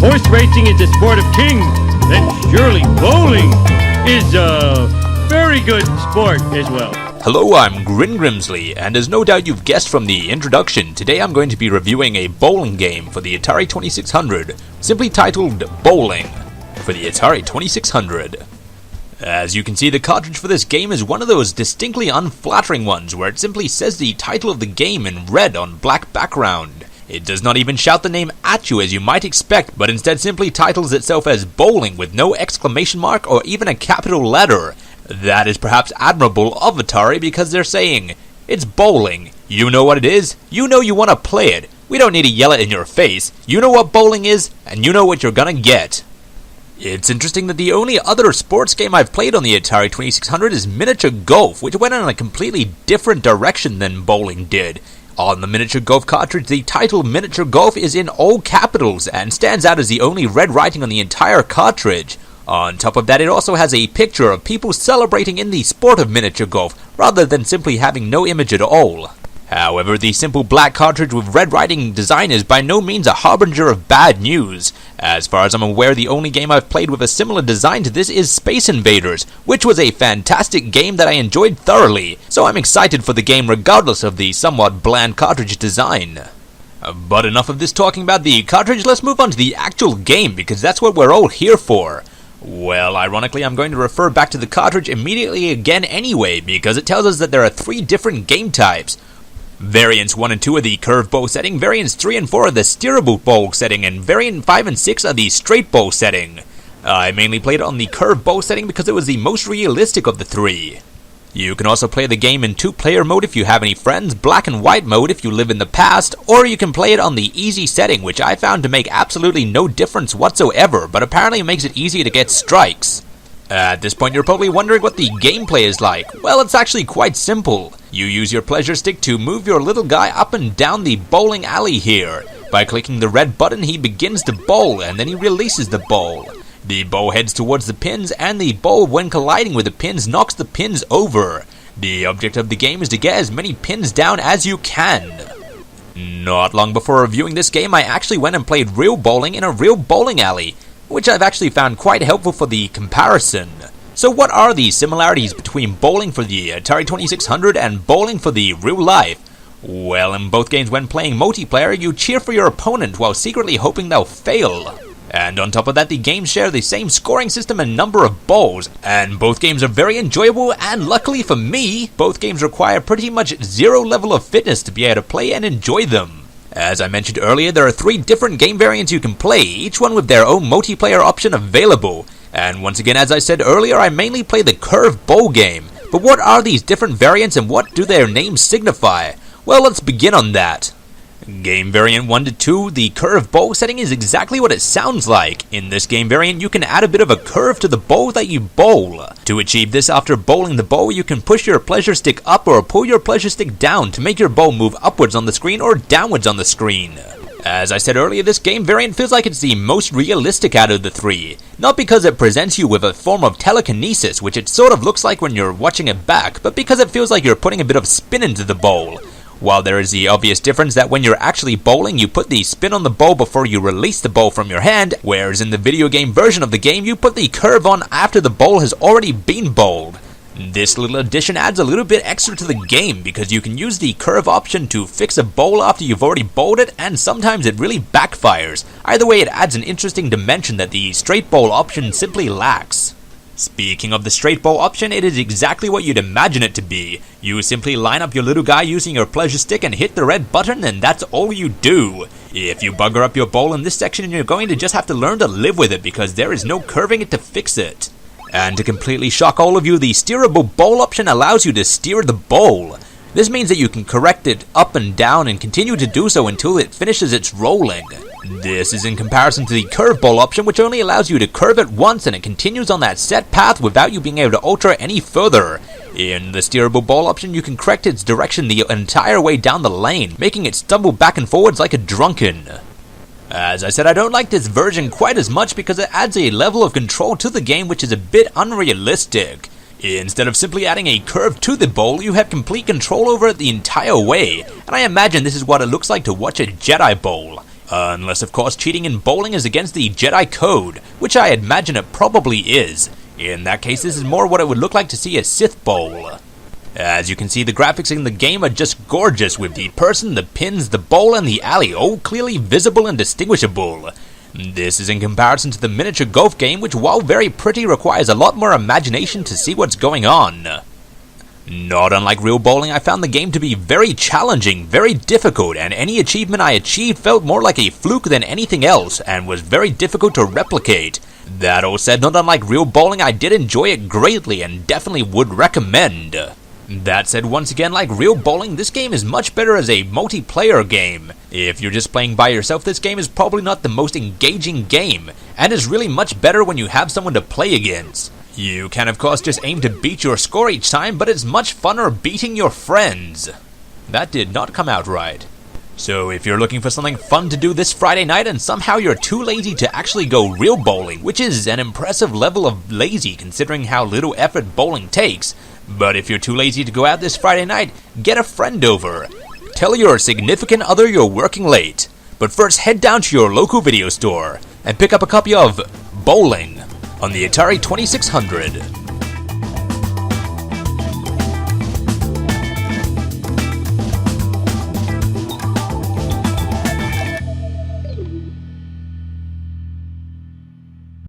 horse racing is the sport of kings, then surely bowling is a very good sport as well. Hello, I'm Grin Grimsly, and as no doubt you've guessed from the introduction, today I'm going to be reviewing a bowling game for the Atari 2600, simply titled Bowling, for the Atari 2600. As you can see, the cartridge for this game is one of those distinctly unflattering ones where it simply says the title of the game in red on black background. It does not even shout the name at you as you might expect, but instead simply titles itself as Bowling with no exclamation mark or even a capital letter. That is perhaps admirable of Atari because they're saying, it's bowling. You know what it is, you know you want to play it. We don't need to yell it in your face. You know what bowling is, and you know what you're gonna get. It's interesting that the only other sports game I've played on the Atari 2600 is miniature golf, which went in a completely different direction than bowling did. On the miniature golf cartridge, the title Miniature Golf is in all capitals and stands out as the only red writing on the entire cartridge. On top of that, it also has a picture of people celebrating in the sport of miniature golf, rather than simply having no image at all. However, the simple black cartridge with red writing design is by no means a harbinger of bad news. As far as I'm aware, the only game I've played with a similar design to this is Space Invaders, which was a fantastic game that I enjoyed thoroughly, so I'm excited for the game regardless of the somewhat bland cartridge design. But enough of this talking about the cartridge, let's move on to the actual game, because that's what we're all here for. Well, ironically, I'm going to refer back to the cartridge immediately again anyway, because it tells us that there are 3 different game types. Variants 1 and 2 are the curved bow setting, variants 3 and 4 are the steerable bow setting, and variant 5 and 6 are the straight bow setting. I mainly played it on the curved bow setting because it was the most realistic of the 3. You can also play the game in 2-player mode if you have any friends, black and white mode if you live in the past, or you can play it on the easy setting, which I found to make absolutely no difference whatsoever, but apparently makes it easy to get strikes. At this point you're probably wondering what the gameplay is like. Well, it's actually quite simple. You use your pleasure stick to move your little guy up and down the bowling alley here. By clicking the red button, he begins to bowl, and then he releases the ball. The ball heads towards the pins, and the ball, when colliding with the pins, knocks the pins over. The object of the game is to get as many pins down as you can. Not long before reviewing this game, I actually went and played real bowling in a real bowling alley, which I've actually found quite helpful for the comparison. So what are the similarities between bowling for the Atari 2600 and bowling for the real life? Well, in both games when playing multiplayer, you cheer for your opponent while secretly hoping they'll fail. And on top of that, the games share the same scoring system and number of bowls, and both games are very enjoyable, and luckily for me, both games require pretty much 0 level of fitness to be able to play and enjoy them. As I mentioned earlier, there are 3 different game variants you can play, each one with their own multiplayer option available. And once again, as I said earlier, I mainly play the curved bowl game. But what are these different variants and what do their names signify? Well, let's begin on that. Game variant 1 to 2, the curved bowl setting is exactly what it sounds like. In this game variant, you can add a bit of a curve to the bowl that you bowl. To achieve this, after bowling the bowl, you can push your pleasure stick up or pull your pleasure stick down to make your bowl move upwards on the screen or downwards on the screen. As I said earlier, this game variant feels like it's the most realistic out of the 3. Not because it presents you with a form of telekinesis, which it sort of looks like when you're watching it back, but because it feels like you're putting a bit of spin into the bowl. While there is the obvious difference that when you're actually bowling, you put the spin on the bowl before you release the bowl from your hand, whereas in the video game version of the game, you put the curve on after the bowl has already been bowled. This little addition adds a little bit extra to the game because you can use the curve option to fix a bowl after you've already bowled it, and sometimes it really backfires. Either way, it adds an interesting dimension that the straight bowl option simply lacks. Speaking of the straight bowl option, it is exactly what you'd imagine it to be. You simply line up your little guy using your pleasure stick and hit the red button, and that's all you do. If you bugger up your bowl in this section, you're going to just have to learn to live with it because there is no curving it to fix it. And to completely shock all of you, the steerable bowl option allows you to steer the bowl. This means that you can correct it up and down and continue to do so until it finishes its rolling. This is in comparison to the curve bowl option, which only allows you to curve it once and it continues on that set path without you being able to alter it any further. In the steerable bowl option, you can correct its direction the entire way down the lane, making it stumble back and forwards like a drunken. As I said, I don't like this version quite as much because it adds a level of control to the game which is a bit unrealistic. Instead of simply adding a curve to the bowl, you have complete control over it the entire way, and I imagine this is what it looks like to watch a Jedi bowl. Unless, of course, cheating in bowling is against the Jedi Code, which I imagine it probably is. In that case, this is more what it would look like to see a Sith bowl. As you can see, the graphics in the game are just gorgeous, with the person, the pins, the bowl, and the alley all clearly visible and distinguishable. This is in comparison to the miniature golf game, which, while very pretty, requires a lot more imagination to see what's going on. Not unlike real bowling, I found the game to be very challenging, very difficult, and any achievement I achieved felt more like a fluke than anything else, and was very difficult to replicate. That all said, not unlike real bowling, I did enjoy it greatly, and definitely would recommend. That said, once again, like real bowling, this game is much better as a multiplayer game. If you're just playing by yourself, this game is probably not the most engaging game, and is really much better when you have someone to play against. You can of course just aim to beat your score each time, but it's much funner beating your friends. That did not come out right. So if you're looking for something fun to do this Friday night and somehow you're too lazy to actually go real bowling, which is an impressive level of lazy considering how little effort bowling takes, but if you're too lazy to go out this Friday night, get a friend over. Tell your significant other you're working late. But first head down to your local video store and pick up a copy of Bowling on the Atari 2600.